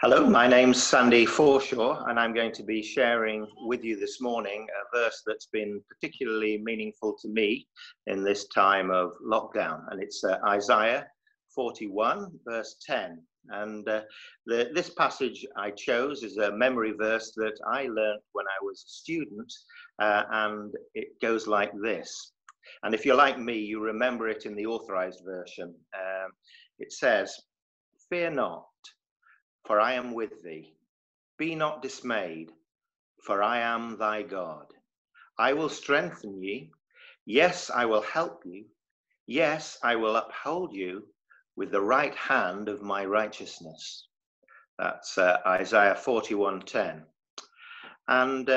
Hello, my name's Sandy Forshaw, and I'm going to be sharing with you this morning a verse that's been particularly meaningful to me in this time of lockdown, and it's Isaiah 41, verse 10. And this passage I chose is a memory verse that I learned when I was a student, and it goes like this. And if you're like me, you remember it in the authorized version. It says, "Fear not, for I am with thee. Be not dismayed, for I am thy God. I will strengthen ye. Yes, I will help you. Yes, I will uphold you with the right hand of my righteousness." That's Isaiah 41:10. And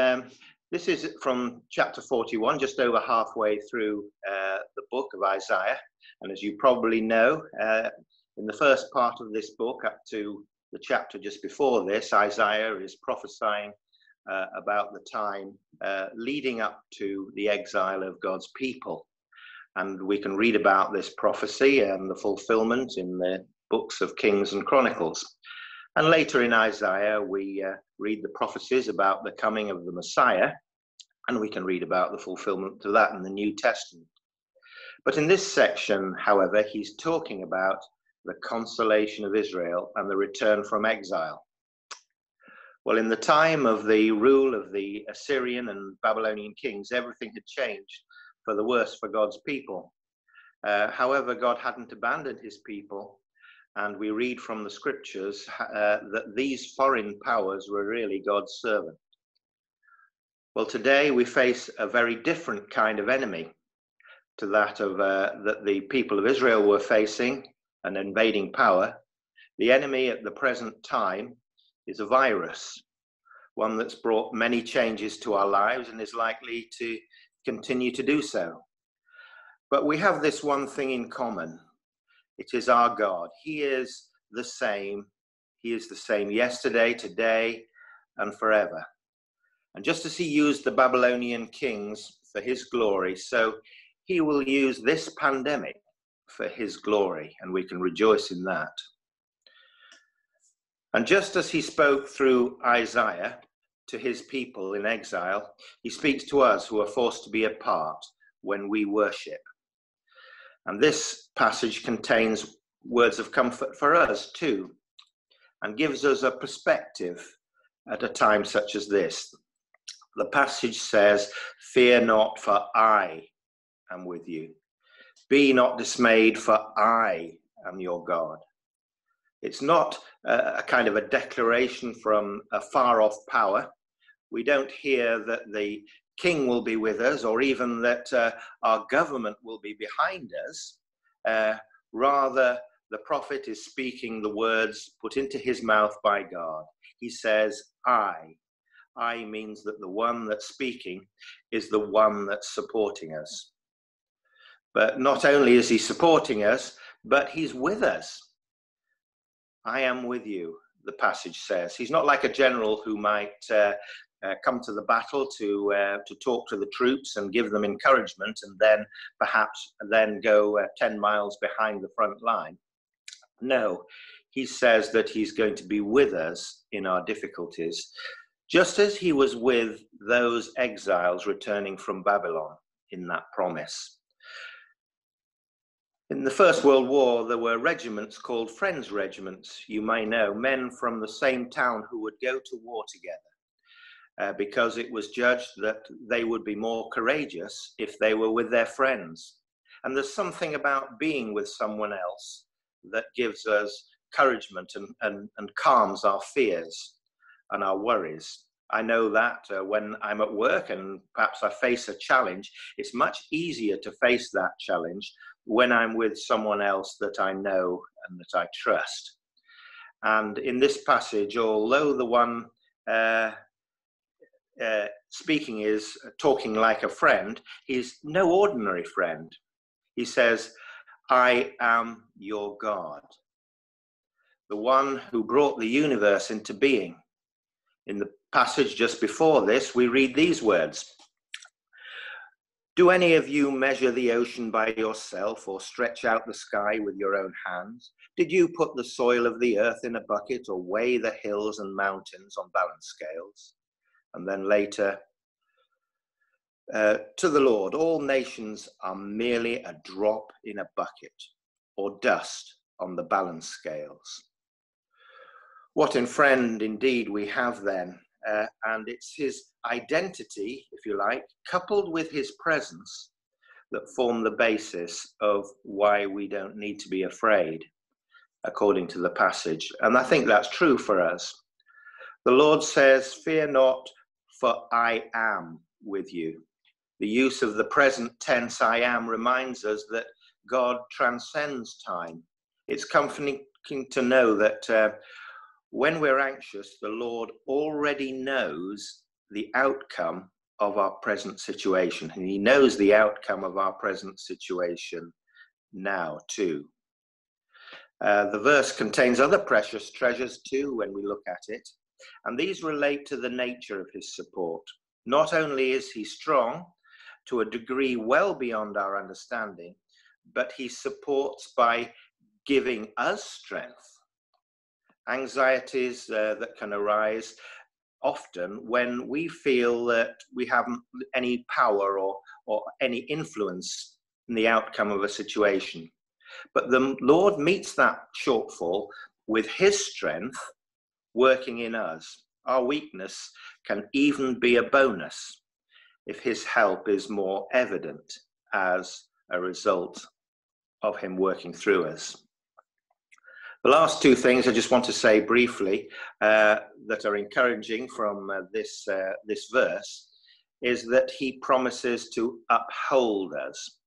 this is from chapter 41, just over halfway through the book of Isaiah. And as you probably know, in the first part of this book, up to the chapter just before this, Isaiah is prophesying about the time leading up to the exile of God's people. And we can read about this prophecy and the fulfillment in the books of Kings and Chronicles. And later in Isaiah, we read the prophecies about the coming of the Messiah, and we can read about the fulfillment of that in the New Testament. But in this section, however, he's talking about the consolation of Israel and the return from exile. Well, in the time of the rule of the Assyrian and Babylonian kings, everything had changed for the worse for God's people. However, God hadn't abandoned his people, and we read from the scriptures that these foreign powers were really God's servant. Well, today we face a very different kind of enemy to that of that the people of Israel were facing, an invading power. The enemy at the present time is a virus, one that's brought many changes to our lives and is likely to continue to do so. But we have this one thing in common. It is our God. He is the same. He is the same yesterday, today, and forever. And just as he used the Babylonian kings for his glory, so he will use this pandemic for his glory, and we can rejoice in that. And just as he spoke through Isaiah to his people in exile, he speaks to us who are forced to be apart when we worship. And this passage contains words of comfort for us too, and gives us a perspective at a time such as this. The passage says, "Fear not, for I am with you. Be not dismayed, for I am your God." It's not a kind of a declaration from a far-off power. We don't hear that the king will be with us, or even that our government will be behind us. Rather, the prophet is speaking the words put into his mouth by God. He says, I. I means that the one that's speaking is the one that's supporting us. But not only is he supporting us, but he's with us. I am with you, the passage says. He's not like a general who might come to the battle to talk to the troops and give them encouragement, and then perhaps go 10 miles behind the front line. No, he says that he's going to be with us in our difficulties, just as he was with those exiles returning from Babylon in that promise. In the First World War, there were regiments called Friends Regiments, you may know, men from the same town who would go to war together because it was judged that they would be more courageous if they were with their friends. And there's something about being with someone else that gives us encouragement and calms our fears and our worries. I know that when I'm at work and perhaps I face a challenge, it's much easier to face that challenge when I'm with someone else that I know and that I trust. And in this passage, although the one speaking is talking like a friend, he's no ordinary friend. He says, I am your God, the one who brought the universe into being. In the passage just before this, we read these words. Do any of you measure the ocean by yourself, or stretch out the sky with your own hands? Did you put the soil of the earth in a bucket, or weigh the hills and mountains on balance scales? And then later, to the Lord, all nations are merely a drop in a bucket, or dust on the balance scales. What a friend indeed we have then, and it's his identity, if you like, coupled with his presence, that form the basis of why we don't need to be afraid, according to the passage. And I think that's true for us. The Lord says, "Fear not, for I am with you." The use of the present tense, "I am," reminds us that God transcends time. It's comforting to know that when we're anxious, the Lord already knows the outcome of our present situation. And he knows the outcome of our present situation now too. The verse contains other precious treasures too when we look at it. And these relate to the nature of his support. Not only is he strong to a degree well beyond our understanding, but he supports by giving us strength. Anxieties that can arise often when we feel that we haven't any power or any influence in the outcome of a situation. But the Lord meets that shortfall with his strength working in us. Our weakness can even be a bonus if his help is more evident as a result of him working through us. The last two things I just want to say briefly that are encouraging from this verse is that he promises to uphold us.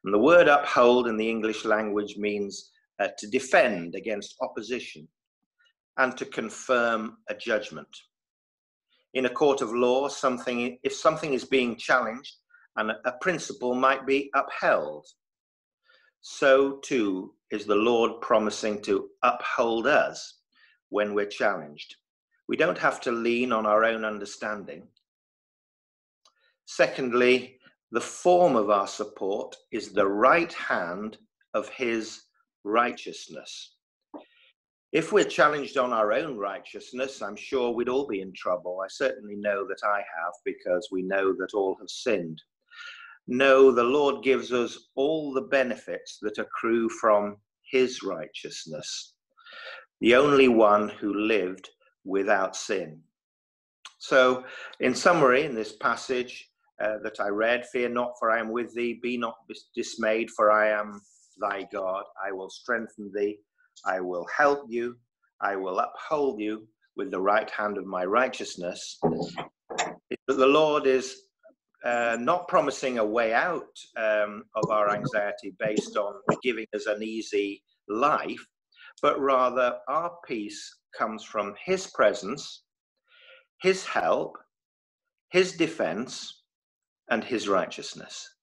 And the word uphold in the English language means to defend against opposition and to confirm a judgment. In a court of law, if something is being challenged, and a principle might be upheld, so too is the Lord promising to uphold us when we're challenged. We don't have to lean on our own understanding. Secondly, the form of our support is the right hand of his righteousness. If we're challenged on our own righteousness, I'm sure we'd all be in trouble. I certainly know that I have, because we know that all have sinned. No, the Lord gives us all the benefits that accrue from his righteousness, the only one who lived without sin. So, in summary, in this passage that I read, "Fear not, for I am with thee. Be not dismayed, for I am thy God. I will strengthen thee. I will help you. I will uphold you with the right hand of my righteousness." But the Lord is not promising a way out of our anxiety based on giving us an easy life, but rather our peace comes from his presence, his help, his defense, and his righteousness.